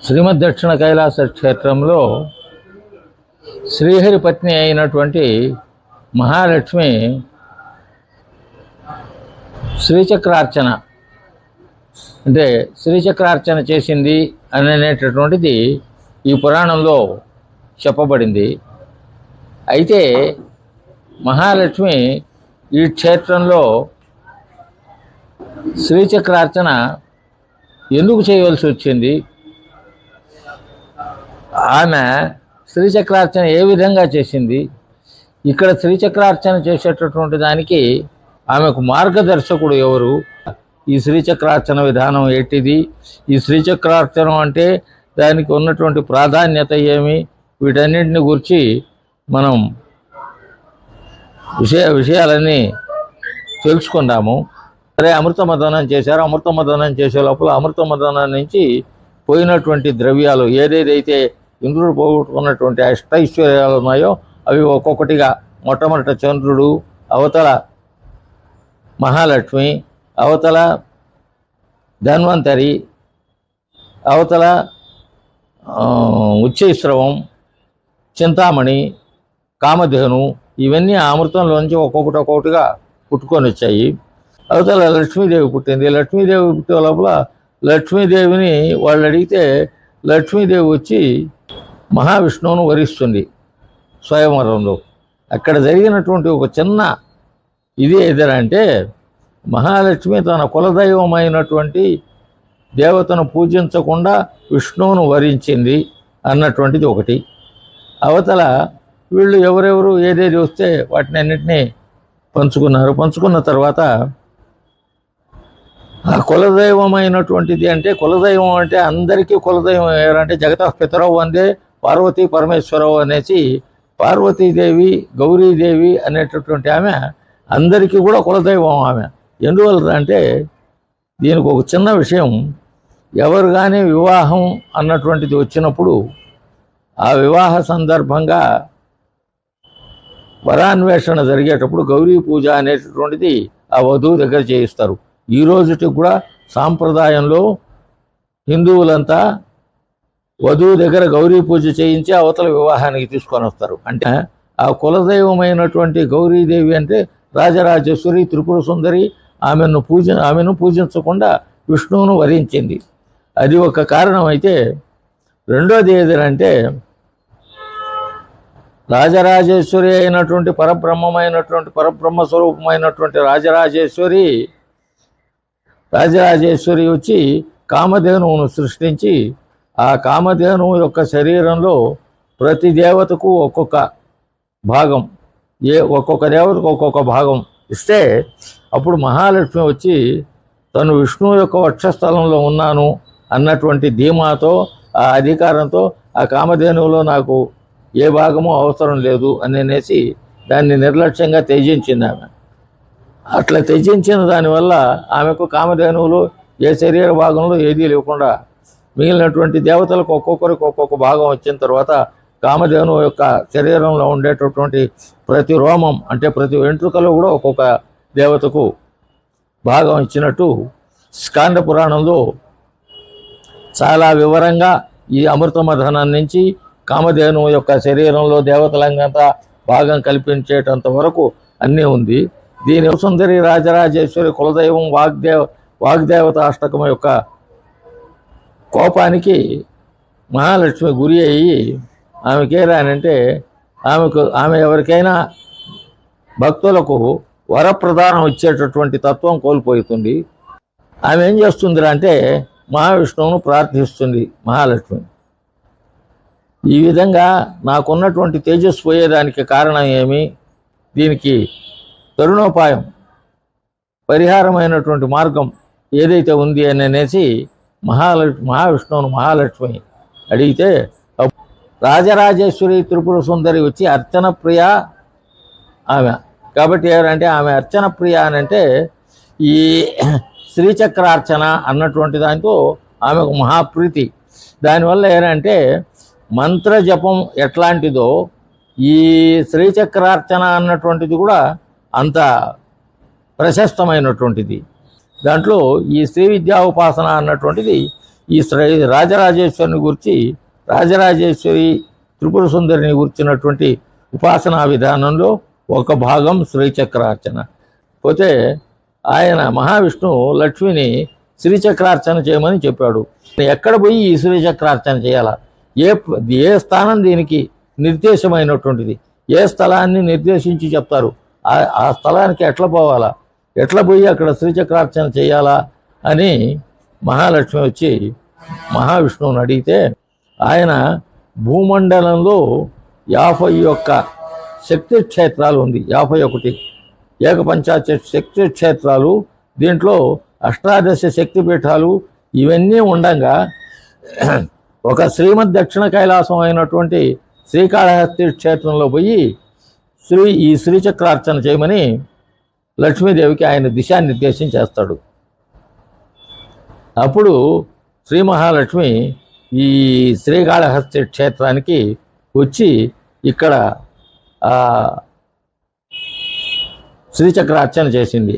శ్రీమద్ దక్షిణ కైలాస క్షేత్రంలో శ్రీహరి పత్ని అయినటువంటి మహాలక్ష్మి శ్రీచక్రార్చన అంటే శ్రీచక్రార్చన చేసింది అనేటటువంటిది ఈ పురాణంలో చెప్పబడింది. అయితే మహాలక్ష్మి ఈ క్షేత్రంలో శ్రీచక్రార్చన ఎందుకు చేయవలసి వచ్చింది, ఆమె శ్రీచక్రార్చన ఏ విధంగా చేసింది, ఇక్కడ శ్రీచక్రార్చన చేసేటటువంటి దానికి ఆమెకు మార్గదర్శకుడు ఎవరు, ఈ శ్రీచక్రార్చన విధానం ఏంటిది, ఈ శ్రీచక్రార్చనం అంటే దానికి ఉన్నటువంటి ప్రాధాన్యత ఏమి, వీటన్నింటిని గురించి మనం విషయాలన్నీ తెలుసుకుందాము. సరే, అమృతమదనం చేశారు. అమృతమదనం చేసే లోపల అమృతమదనం నుంచి పోయినటువంటి ద్రవ్యాలు ఏదేదైతే ఇంద్రుడు పోగొట్టుకున్నటువంటి అష్టైశ్వర్యాలు ఉన్నాయో అవి ఒక్కొక్కటిగా మొట్టమొదట చంద్రుడు, అవతల మహాలక్ష్మి, అవతల ధన్వంతరి, అవతల ఉచ్చైశ్రవం, చింతామణి, కామధేను, ఇవన్నీ ఆ అమృతంలోంచి ఒక్కొక్కటిగా పుట్టుకొని వచ్చాయి. అవతల లక్ష్మీదేవి పుట్టింది. లక్ష్మీదేవి పుట్టే లోపల లక్ష్మీదేవిని వాళ్ళు అడిగితే లక్ష్మీదేవి వచ్చి మహావిష్ణువును వరిస్తుంది స్వయంవరంలో. అక్కడ జరిగినటువంటి ఒక చిన్న ఇది ఏదంటే, మహాలక్ష్మి తన కులదైవమైనటువంటి దేవతను పూజించకుండా విష్ణువును వరించింది అన్నటువంటిది ఒకటి. అవతల వీళ్ళు ఎవరెవరు ఏదేది వస్తే వాటిని అన్నింటినీ పంచుకున్నారు. పంచుకున్న తర్వాత ఆ కులదైవమైనటువంటిది అంటే, కులదైవం అంటే అందరికీ కులదైవం ఎవరంటే జగత పితరవు అందే పార్వతీ పరమేశ్వరవు అనేసి పార్వతీదేవి, గౌరీదేవి అనేటటువంటి ఆమె అందరికీ కూడా కులదైవం ఆమె. ఎందువల్ల అంటే దీనికి ఒక చిన్న విషయం, ఎవరు కానీ వివాహం అన్నటువంటిది వచ్చినప్పుడు ఆ వివాహ సందర్భంగా వరాన్వేషణ జరిగేటప్పుడు గౌరీ పూజ అనేటటువంటిది ఆ వధువు దగ్గర చేయిస్తారు. ఈ రోజుకి కూడా సాంప్రదాయంలో హిందువులంతా వధువు దగ్గర గౌరీ పూజ చేయించి అవతల వివాహానికి తీసుకొని వస్తారు. అంటే ఆ కులదైవమైనటువంటి గౌరీదేవి అంటే రాజరాజేశ్వరి, త్రిపుర సుందరి, ఆమెను పూజించకుండా విష్ణువును వరించింది. అది ఒక కారణం. అయితే రెండోది ఏదంటే, రాజరాజేశ్వరి అయినటువంటి పరబ్రహ్మ స్వరూపమైనటువంటి రాజరాజేశ్వరి వచ్చి కామధేనువును సృష్టించి ఆ కామధేనువు యొక్క శరీరంలో ప్రతి దేవతకు ఒక్కొక్క భాగం, ఒక్కొక్క దేవతకు ఒక్కొక్క భాగం ఇస్తే అప్పుడు మహాలక్ష్మి వచ్చి తను విష్ణువు యొక్క వక్షస్థలంలో ఉన్నాను అన్నటువంటి ధీమాతో, ఆ అధికారంతో ఆ కామధేనువులో నాకు ఏ భాగము అవసరం లేదు అనేసి దాన్ని నిర్లక్ష్యంగా త్యజించింది ఆమె. అట్లా త్యజించిన దానివల్ల ఆమెకు కామధేనువులు ఏ శరీర భాగంలో ఏదీ లేకుండా మిగిలినటువంటి దేవతలకు ఒక్కొక్కరికి ఒక్కొక్క భాగం వచ్చిన తర్వాత కామధేనువు యొక్క శరీరంలో ఉండేటటువంటి ప్రతి రోమం అంటే ప్రతి వెంట్రుకలో కూడా ఒక్కొక్క దేవతకు భాగం ఇచ్చినట్టు స్కాంద పురాణంలో చాలా వివరంగా ఈ అమృతమథనం నుంచి కామధేనువు యొక్క శరీరంలో దేవతలంతా భాగం కల్పించేటంత వరకు అన్నీ ఉంది. దీని సుందరి రాజరాజేశ్వరి కులదైవం వాగ్దేవత అష్టకం యొక్క కోపానికి మహాలక్ష్మి గురి అయ్యి ఆమెకేరానంటే ఆమె ఎవరికైనా భక్తులకు వరప్రదానం ఇచ్చేటటువంటి తత్వం కోల్పోతుంది. ఆమె ఏం చేస్తుందిరా అంటే మహావిష్ణువును ప్రార్థిస్తుంది మహాలక్ష్మి. ఈ విధంగా నాకున్నటువంటి తేజస్సు పోయేదానికి కారణం ఏమి, దీనికి తరుణోపాయం, పరిహారమైనటువంటి మార్గం ఏదైతే ఉంది అని అనేసి మహావిష్ణువును మహాలక్ష్మి అడిగితే రాజరాజేశ్వరి త్రిపుర సుందరి వచ్చి అర్చన ప్రియ ఆమె. కాబట్టి ఎవరంటే ఆమె అర్చన ప్రియ అని అంటే ఈ శ్రీచక్రార్చన అన్నటువంటి దాంతో ఆమెకు మహాప్రీతి. దానివల్ల ఏంటంటే మంత్రజపం ఎట్లాంటిదో ఈ శ్రీచక్రార్చన అన్నటువంటిది కూడా అంత ప్రశస్తమైనటువంటిది. దాంట్లో ఈ శ్రీ విద్యా ఉపాసన అన్నటువంటిది ఈ రాజరాజేశ్వరిని గురించి, రాజరాజేశ్వరి త్రిపుర సుందరిని గురించినటువంటి ఉపాసనా విధానంలో ఒక భాగం శ్రీచక్రార్చన. పోతే ఆయన మహావిష్ణువు లక్ష్మిని శ్రీచక్రార్చన చేయమని చెప్పాడు. ఎక్కడ పోయి ఈ శ్రీచక్రార్చన చేయాలా, ఏ స్థానం దీనికి నిర్దేశమైనటువంటిది, ఏ స్థలాన్ని నిర్దేశించి చెప్తారు, ఆ స్థలానికి ఎట్లా పోవాలా, ఎట్లా పోయి అక్కడ శ్రీచక్రార్చన చేయాలా అని మహాలక్ష్మి వచ్చి మహావిష్ణువుని అడిగితే ఆయన భూమండలంలో 51 శక్తి క్షేత్రాలు ఉంది. 51 ఏకపంచాశ శక్తి క్షేత్రాలు, దీంట్లో అష్టాదశ శక్తిపీఠాలు ఇవన్నీ ఉండగా ఒక శ్రీమద్ దక్షిణ కైలాసం అయినటువంటి శ్రీకాళహస్తి క్షేత్రంలో పోయి ఈ శ్రీచక్రార్చన చేయమని లక్ష్మీదేవికి ఆయన దిశానిర్దేశం చేస్తాడు. అప్పుడు శ్రీ మహాలక్ష్మి ఈ శ్రీకాళహస్తి క్షేత్రానికి వచ్చి ఇక్కడ శ్రీచక్రార్చన చేసింది.